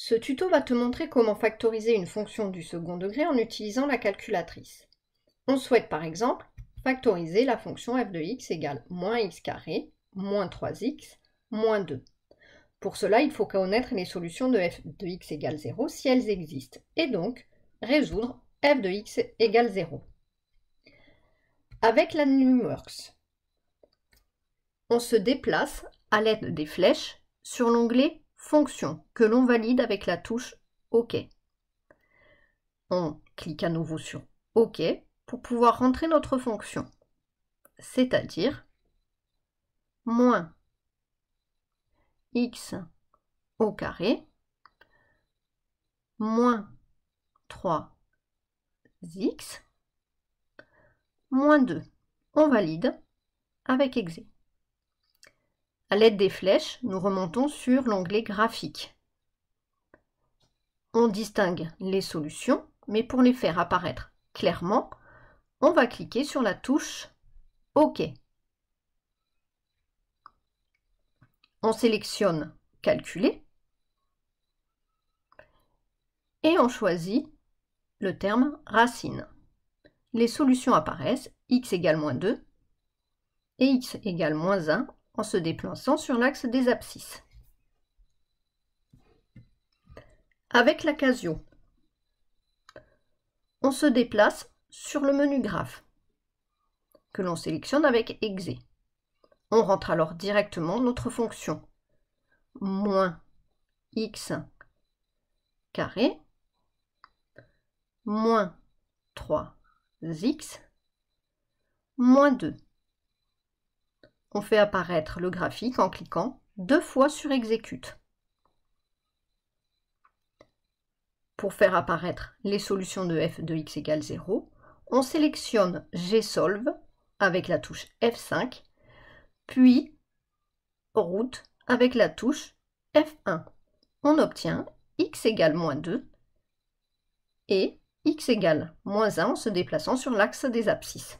Ce tuto va te montrer comment factoriser une fonction du second degré en utilisant la calculatrice. On souhaite par exemple factoriser la fonction f de x égale moins x carré, moins 3x, moins 2. Pour cela, il faut connaître les solutions de f de x égale 0 si elles existent, et donc résoudre f de x égale 0. Avec la NumWorks, on se déplace à l'aide des flèches sur l'onglet Fonction que l'on valide avec la touche OK. On clique à nouveau sur OK pour pouvoir rentrer notre fonction, c'est-à-dire moins x au carré moins 3x moins 2. On valide avec Exe. À l'aide des flèches, nous remontons sur l'onglet Graphique. On distingue les solutions, mais pour les faire apparaître clairement, on va cliquer sur la touche OK. On sélectionne Calculer et on choisit le terme racine. Les solutions apparaissent x égale moins 2 et x égale moins 1 en se déplaçant sur l'axe des abscisses. Avec la Casio, on se déplace sur le menu Graphe, que l'on sélectionne avec Exe. On rentre alors directement notre fonction moins x carré moins 3x moins 2. On fait apparaître le graphique en cliquant 2 fois sur Exécute. Pour faire apparaître les solutions de f de x égale 0, on sélectionne Gsolve avec la touche F5, puis Route avec la touche F1. On obtient x égale moins 2 et x égale moins 1 en se déplaçant sur l'axe des abscisses.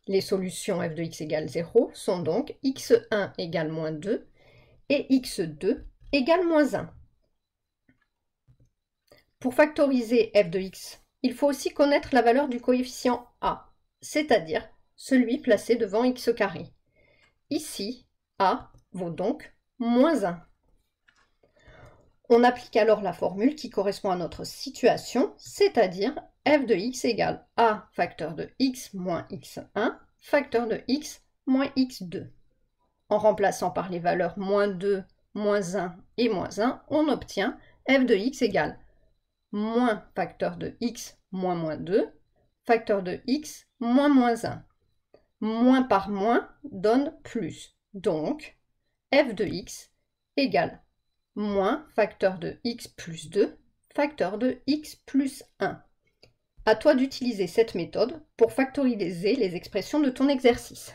Les solutions f de x égale 0 sont donc x1 égale moins 2 et x2 égale moins 1. Pour factoriser f de x, il faut aussi connaître la valeur du coefficient a, c'est-à-dire celui placé devant x carré. Ici, a vaut donc moins 1. On applique alors la formule qui correspond à notre situation, c'est-à-dire f de x égale a facteur de x moins x1 facteur de x moins x2. En remplaçant par les valeurs moins 2, moins 1 et moins 1, on obtient f de x égale moins facteur de x moins moins 2 facteur de x moins moins 1. Moins par moins donne plus. Donc, f de x égale moins facteur de x plus 2 facteur de x plus 1. À toi d'utiliser cette méthode pour factoriser les expressions de ton exercice.